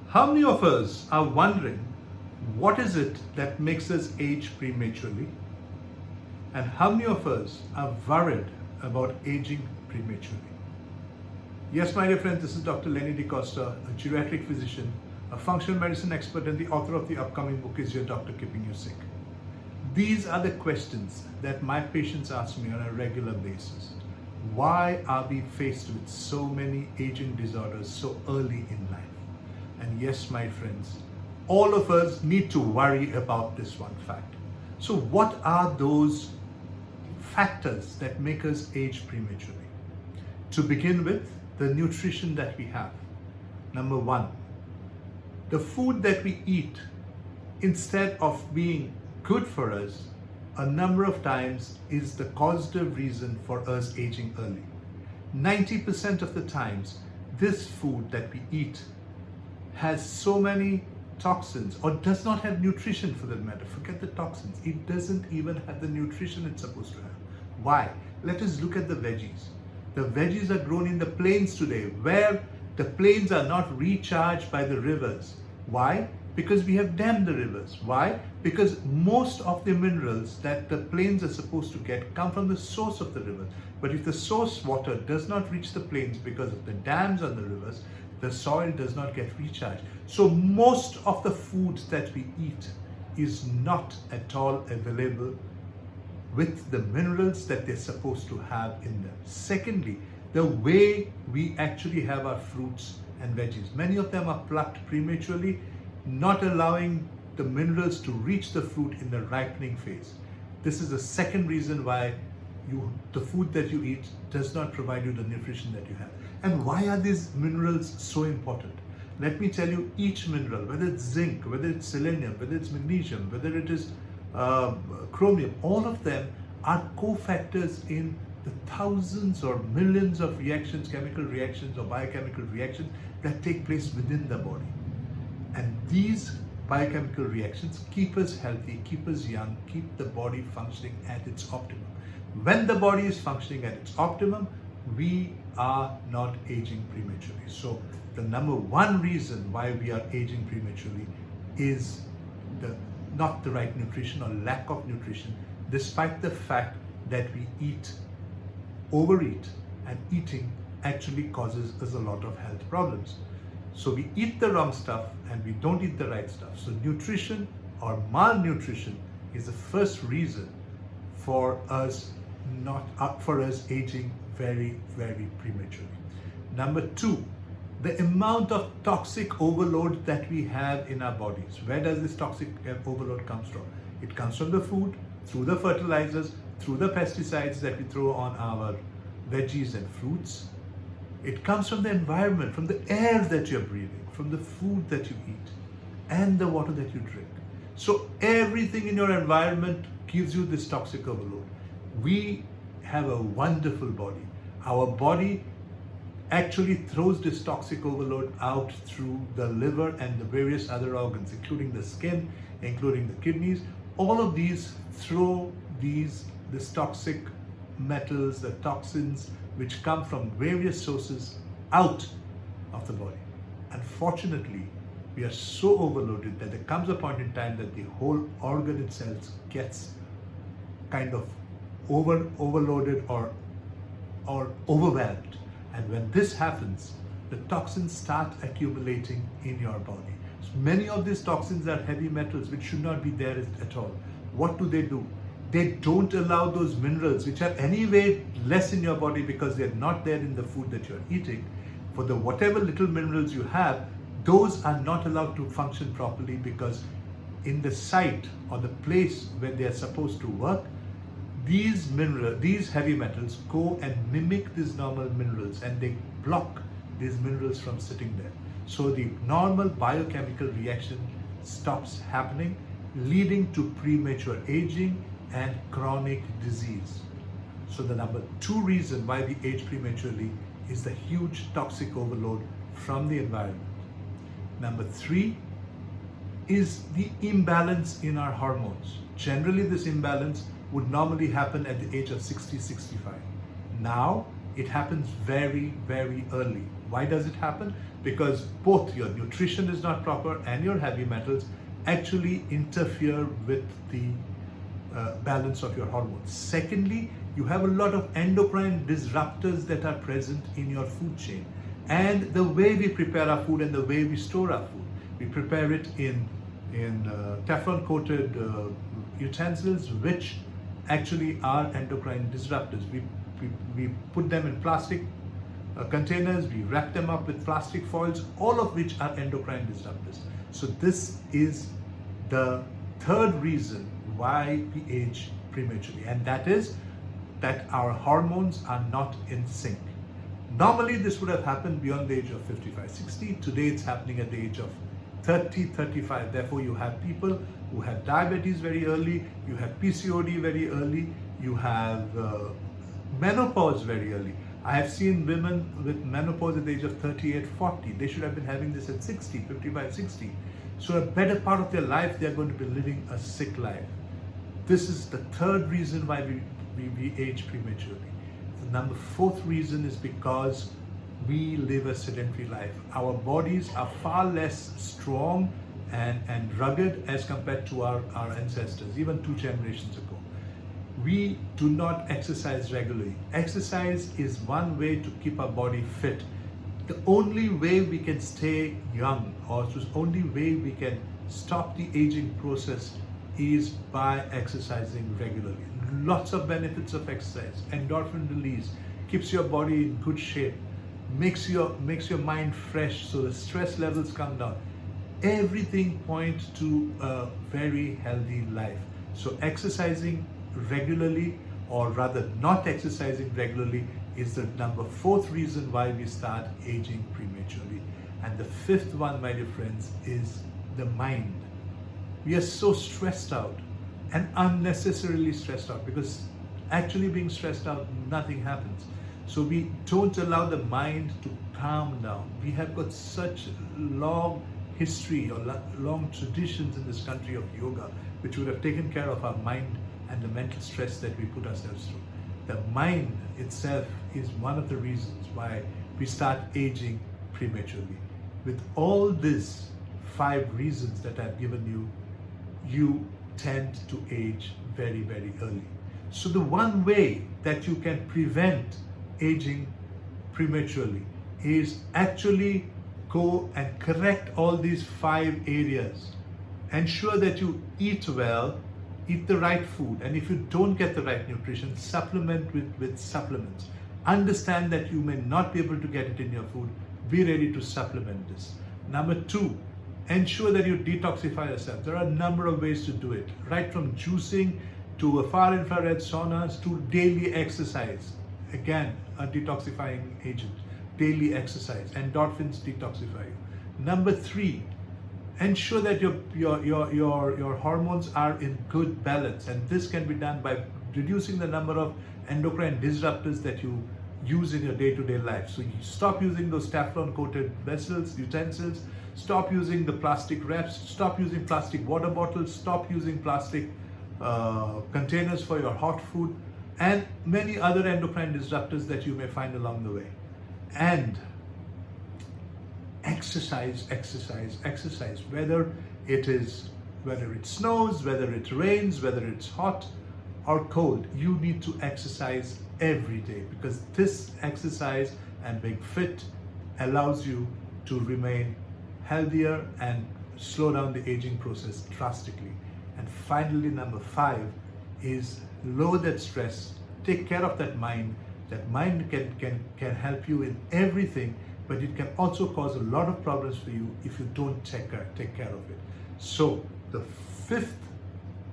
How many of us are wondering what is it that makes us age prematurely? And how many of us are worried about aging prematurely? Yes, my dear friends, this is Dr. dhoni, a geriatric physician, a functional medicine expert, and the author of the upcoming book Is Your Doctor Keeping You Sick? These are the questions that my patients ask me on a regular basis. Why are we faced with so many aging disorders so early in life? And yes, my friends, all of us need to worry about this one fact. So what are those factors that make us age prematurely? To begin with, the nutrition that we have. Number one, the food that we eat, instead of being good for us, a number of times is the causative reason for us aging early. 90% of the times, this food that we eat has so many toxins or does not have nutrition for that matter. Forget the toxins. It doesn't even have the nutrition it's supposed to have. Why? Let us look at the veggies. The veggies are grown in the plains today where the plains are not recharged by the rivers. Why? Because we have dammed the rivers. Why? Because most of the minerals that the plains are supposed to get come from the source of the river. But if the source water does not reach the plains because of the dams on the rivers, the soil does not get recharged. So most of the foods that we eat is not at all available with the minerals that they're supposed to have in them. Secondly, the way we actually have our fruits and veggies. Many of them are plucked prematurely, not allowing the minerals to reach the fruit in the ripening phase. This is the second reason why the food that you eat does not provide you the nutrition that you have. And why are these minerals so important? Let me tell you, each mineral, whether it's zinc, whether it's selenium, whether it's magnesium, whether it is chromium, all of them are cofactors in the thousands or millions of reactions, chemical reactions or biochemical reactions that take place within the body. And these biochemical reactions keep us healthy, keep us young, keep the body functioning at its optimum. When the body is functioning at its optimum, we are not aging prematurely. So the number one reason why we are aging prematurely is not the right nutrition or lack of nutrition, despite the fact that we overeat, and eating actually causes us a lot of health problems. So we eat the wrong stuff and we don't eat the right stuff. So nutrition or malnutrition is the first reason for us aging very, very prematurely. Number two, the amount of toxic overload that we have in our bodies. Where does this toxic overload comes from? It comes from the food, through the fertilizers, through the pesticides that we throw on our veggies and fruits. It comes from the environment, from the air that you're breathing, from the food that you eat, and the water that you drink. So everything in your environment gives you this toxic overload. We have a wonderful body. Our body actually throws this toxic overload out through the liver and the various other organs, including the skin, including the kidneys. All of these throw this toxic metals, the toxins, which come from various sources out of the body. Unfortunately, we are so overloaded that there comes a point in time that the whole organ itself gets kind of overloaded or overwhelmed. And when this happens, the toxins start accumulating in your body. So many of these toxins are heavy metals which should not be there at all. What do? They don't allow those minerals, which are anyway less in your body because they're not there in the food that you're eating. For the whatever little minerals you have, those are not allowed to function properly because in the site or the place where they are supposed to work, these heavy metals go and mimic these normal minerals and they block these minerals from sitting there. So the normal biochemical reaction stops happening, leading to premature aging and chronic disease. So the number two reason why we age prematurely is the huge toxic overload from the environment. Number three is the imbalance in our hormones. Generally, this imbalance would normally happen at the age of 60, 65. Now, it happens very, very early. Why does it happen? Because both your nutrition is not proper and your heavy metals actually interfere with the balance of your hormones. Secondly, you have a lot of endocrine disruptors that are present in your food chain. And the way we prepare our food and the way we store our food, we prepare it in Teflon coated utensils, which actually are endocrine disruptors. We put them in plastic containers, we wrap them up with plastic foils, all of which are endocrine disruptors. So this is the third reason why we age prematurely, and that is that our hormones are not in sync. Normally this would have happened beyond the age of 55, 60. Today it's happening at the age of 30, 35. Therefore you have people who have diabetes very early, you have PCOD very early, you have menopause very early. I have seen women with menopause at the age of 38, 40. They should have been having this at 60, 55, 60. So a better part of their life, they're going to be living a sick life. This is the third reason why we age prematurely. The fourth reason is because we live a sedentary life. Our bodies are far less strong and rugged as compared to our ancestors, even 2 generations ago. We do not exercise regularly. Exercise is one way to keep our body fit. The only way we can stay young, or the only way we can stop the aging process, is by exercising regularly. Lots of benefits of exercise. Endorphin release, keeps your body in good shape, makes your mind fresh, so the stress levels come down. Everything points to a very healthy life. So exercising regularly, or rather not exercising regularly, is the fourth reason why we start aging prematurely. And the fifth one, my dear friends, is the mind. We are so stressed out and unnecessarily stressed out, because actually being stressed out, nothing happens. So we don't allow the mind to calm down. We have got such long history or long traditions in this country of yoga, which would have taken care of our mind and the mental stress that we put ourselves through. The mind itself is one of the reasons why we start aging prematurely. With all these 5 reasons that I've given you, you tend to age very, very early. So the one way that you can prevent aging prematurely is actually go and correct all these 5 areas. Ensure that you eat well, eat the right food, and if you don't get the right nutrition, supplement with supplements. Understand that you may not be able to get it in your food. Be ready to supplement this. Number 2, ensure that you detoxify yourself. There are a number of ways to do it, right from juicing to far infrared saunas to daily exercise. Again, a detoxifying agent. Daily exercise. Endorphins detoxify you. Number 3, ensure that your hormones are in good balance, and this can be done by reducing the number of endocrine disruptors that you use in your day-to-day life. So you stop using those Teflon coated vessels, utensils, stop using the plastic wraps, stop using plastic water bottles, stop using plastic containers for your hot food, and many other endocrine disruptors that you may find along the way. And exercise, whether it snows, whether it rains, whether it's hot or cold, you need to exercise every day, because this exercise and being fit allows you to remain healthier and slow down the aging process drastically. And finally, number 5 is lower that stress, take care of that mind. That mind can help you in everything, but it can also cause a lot of problems for you if you don't take care of it. So the 5th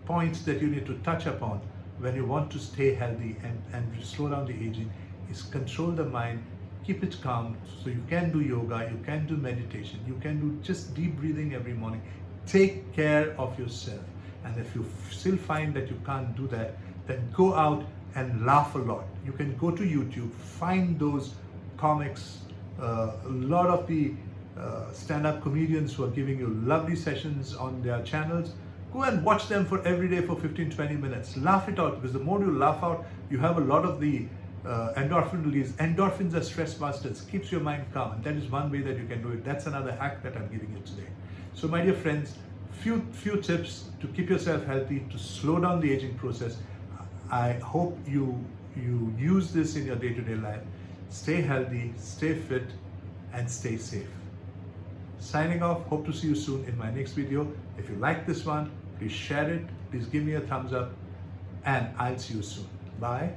point that you need to touch upon when you want to stay healthy and slow down the aging is control the mind, keep it calm. So you can do yoga, you can do meditation, you can do just deep breathing every morning. Take care of yourself. And if you still find that you can't do that, then go out and laugh a lot. You can go to YouTube, find those comics, a lot of the stand-up comedians who are giving you lovely sessions on their channels. Go and watch them for every day for 15-20 minutes. Laugh it out, because the more you laugh out, you have a lot of the endorphin release. Endorphins are stress busters, keeps your mind calm, and that is one way that you can do it. That's another hack that I'm giving you today. So my dear friends, few tips to keep yourself healthy, to slow down the aging process. I hope you use this in your day-to-day life. Stay healthy, stay fit, and stay safe. Signing off. Hope to see you soon in my next video. If you like this one, please share it, please give me a thumbs up, and I'll see you soon. Bye.